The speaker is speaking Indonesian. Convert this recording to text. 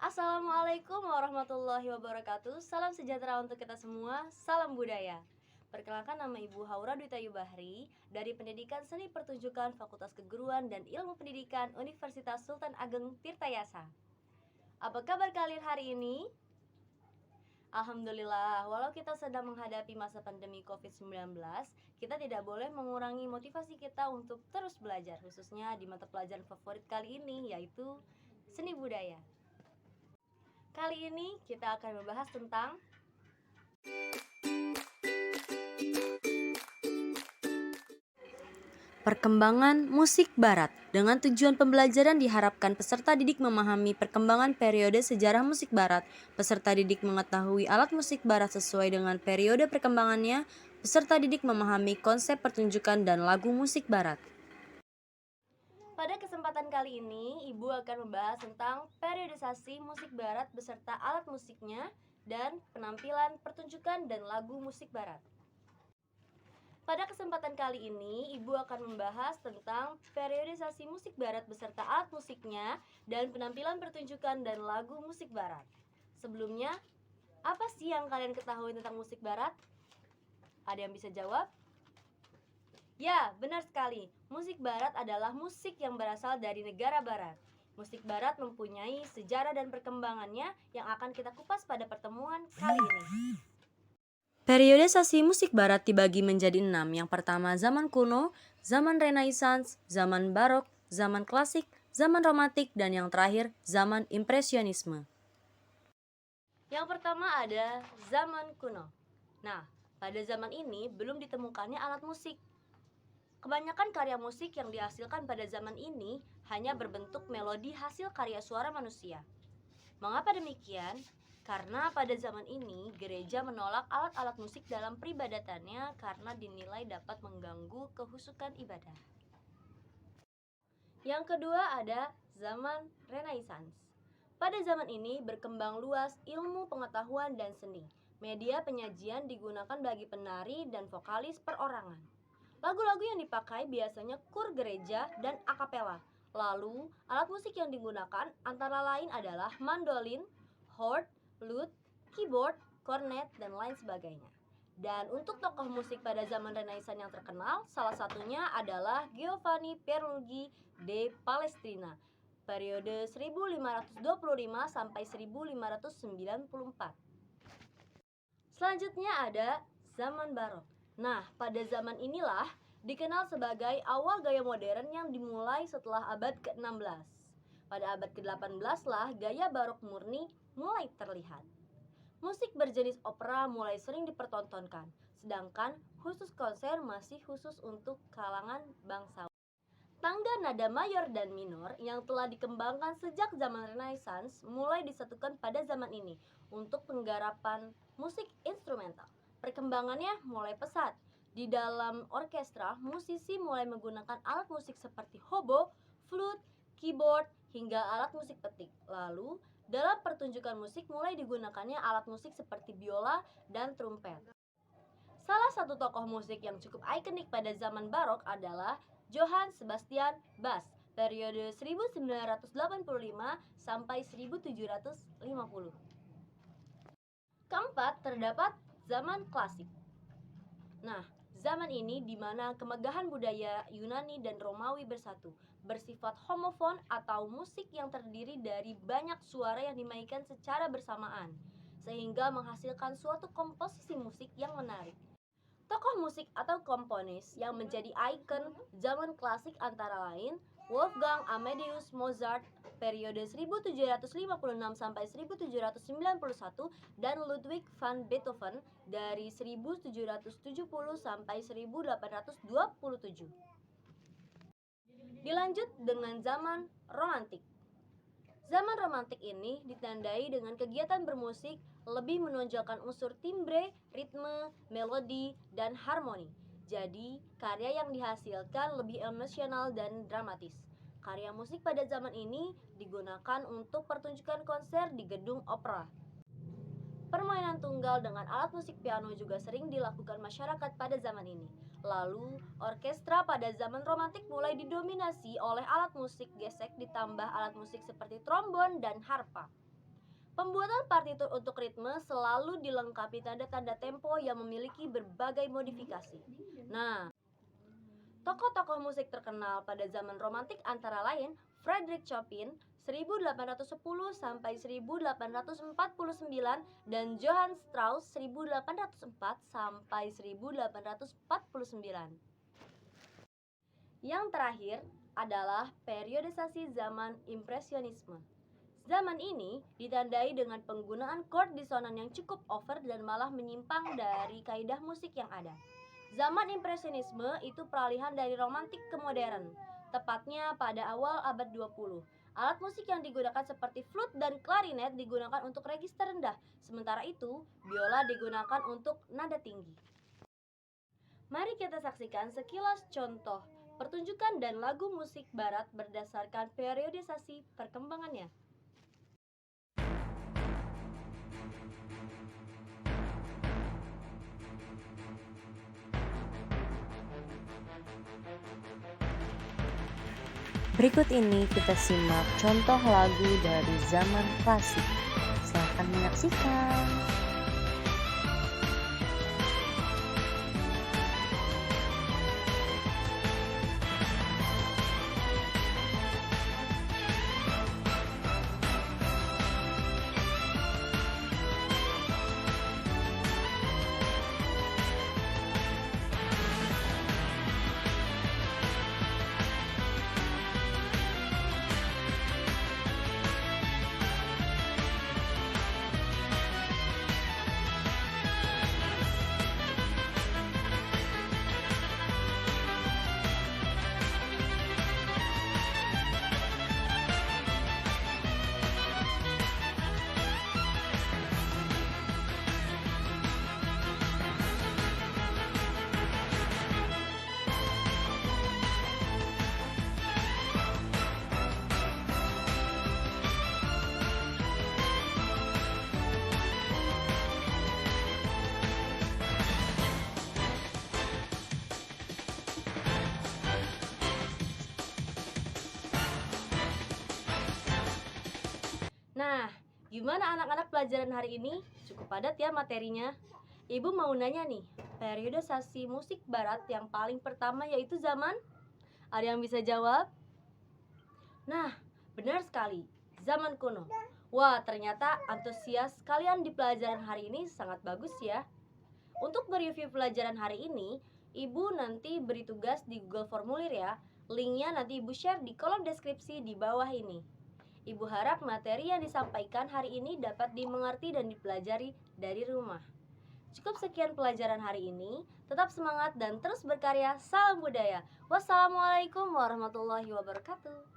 Assalamualaikum warahmatullahi wabarakatuh. Salam sejahtera untuk kita semua. Salam budaya. Perkenalkan, nama Ibu Haura Dwi Tayu Bahri dari Pendidikan Seni Pertunjukan Fakultas Keguruan dan Ilmu Pendidikan Universitas Sultan Ageng Tirtayasa. Apa kabar kalian hari ini? Alhamdulillah, walau kita sedang menghadapi masa pandemi COVID-19, kita tidak boleh mengurangi motivasi kita untuk terus belajar, khususnya di mata pelajaran favorit kali ini, yaitu seni budaya. Kali ini kita akan membahas tentang perkembangan musik barat. Dengan tujuan pembelajaran diharapkan peserta didik memahami perkembangan periode sejarah musik barat. Peserta didik mengetahui alat musik barat sesuai dengan periode perkembangannya. Peserta didik memahami konsep pertunjukan dan lagu musik barat. Pada kesempatan kali ini, Ibu akan membahas tentang periodisasi musik barat beserta alat musiknya dan penampilan pertunjukan dan lagu musik barat. Pada kesempatan kali ini, Ibu akan membahas tentang periodisasi musik barat beserta alat musiknya dan penampilan pertunjukan dan lagu musik barat. Sebelumnya, apa sih yang kalian ketahui tentang musik barat? Ada yang bisa jawab? Ya, benar sekali. Musik barat adalah musik yang berasal dari negara barat. Musik barat mempunyai sejarah dan perkembangannya yang akan kita kupas pada pertemuan kali ini. Periodisasi musik barat dibagi menjadi 6. Yang pertama zaman kuno, zaman renaissance, zaman barok, zaman klasik, zaman romantik, dan yang terakhir zaman impresionisme. Yang pertama ada zaman kuno. Nah, pada zaman ini belum ditemukannya alat musik. Kebanyakan karya musik yang dihasilkan pada zaman ini hanya berbentuk melodi hasil karya suara manusia. Mengapa demikian? Karena pada zaman ini gereja menolak alat-alat musik dalam peribadatannya karena dinilai dapat mengganggu kehusukan ibadah. Yang kedua ada zaman Renaissance. Pada zaman ini berkembang luas ilmu pengetahuan dan seni. Media penyajian digunakan bagi penari dan vokalis perorangan. Lagu-lagu yang dipakai biasanya kur gereja dan akapela. Lalu, alat musik yang digunakan antara lain adalah mandolin, horn, lute, keyboard, cornet, dan lain sebagainya. Dan untuk tokoh musik pada zaman Renaissance yang terkenal, salah satunya adalah Giovanni Pierluigi de Palestrina, periode 1525 sampai 1594. Selanjutnya ada zaman barok. Nah, pada zaman inilah dikenal sebagai awal gaya modern yang dimulai setelah abad ke-16. Pada abad ke-18 lah gaya barok murni mulai terlihat. Musik berjenis opera mulai sering dipertontonkan, sedangkan khusus konser masih khusus untuk kalangan bangsawan. Tangga nada mayor dan minor yang telah dikembangkan sejak zaman Renaissance mulai disatukan pada zaman ini untuk penggarapan musik instrumental. Perkembangannya mulai pesat. Di dalam orkestra, musisi mulai menggunakan alat musik seperti hobo, flute, keyboard, hingga alat musik petik. Lalu, dalam pertunjukan musik mulai digunakannya alat musik seperti biola dan trompet. Salah satu tokoh musik yang cukup ikonik pada zaman barok adalah Johann Sebastian Bach, periode 1985 sampai 1750. Keempat, terdapat zaman klasik. Nah, zaman ini di mana kemegahan budaya Yunani dan Romawi bersatu, bersifat homofon atau musik yang terdiri dari banyak suara yang dimainkan secara bersamaan, sehingga menghasilkan suatu komposisi musik yang menarik. Tokoh musik atau komponis yang menjadi ikon zaman klasik antara lain Wolfgang Amadeus Mozart periode 1756 sampai 1791 dan Ludwig van Beethoven dari 1770 sampai 1827. Dilanjut dengan zaman romantik. Zaman romantik ini ditandai dengan kegiatan bermusik lebih menonjolkan unsur timbre, ritme, melodi, dan harmoni. Jadi, karya yang dihasilkan lebih emosional dan dramatis. Karya musik pada zaman ini digunakan untuk pertunjukan konser di gedung opera. Permainan tunggal dengan alat musik piano juga sering dilakukan masyarakat pada zaman ini. Lalu, orkestra pada zaman romantik mulai didominasi oleh alat musik gesek ditambah alat musik seperti trombon dan harpa. Pembuatan partitur untuk ritme selalu dilengkapi tanda-tanda tempo yang memiliki berbagai modifikasi. Nah, tokoh-tokoh musik terkenal pada zaman romantik antara lain Frédéric Chopin 1810 sampai 1849 dan Johann Strauss 1804 sampai 1849. Yang terakhir adalah periodisasi zaman Impresionisme. Zaman ini ditandai dengan penggunaan chord disonan yang cukup over dan malah menyimpang dari kaidah musik yang ada. Zaman Impresionisme itu peralihan dari romantik ke modern, tepatnya pada awal abad 20. Alat musik yang digunakan seperti flute dan klarinet digunakan untuk register rendah, sementara itu biola digunakan untuk nada tinggi. Mari kita saksikan sekilas contoh pertunjukan dan lagu musik barat berdasarkan periodisasi perkembangannya. Berikut ini kita simak contoh lagu dari zaman klasik. Silakan menyaksikan. Nah, gimana anak-anak pelajaran hari ini? Cukup padat ya materinya. Ibu mau nanya nih, periodisasi musik barat yang paling pertama yaitu zaman? Ada yang bisa jawab? Nah, benar sekali, zaman kuno. Wah, ternyata antusias kalian di pelajaran hari ini sangat bagus ya. Untuk mereview pelajaran hari ini, Ibu nanti beri tugas di Google Formulir ya. Linknya nanti Ibu share di kolom deskripsi di bawah ini. Ibu harap materi yang disampaikan hari ini dapat dimengerti dan dipelajari dari rumah. Cukup sekian pelajaran hari ini. Tetap semangat dan terus berkarya. Salam budaya. Wassalamualaikum warahmatullahi wabarakatuh.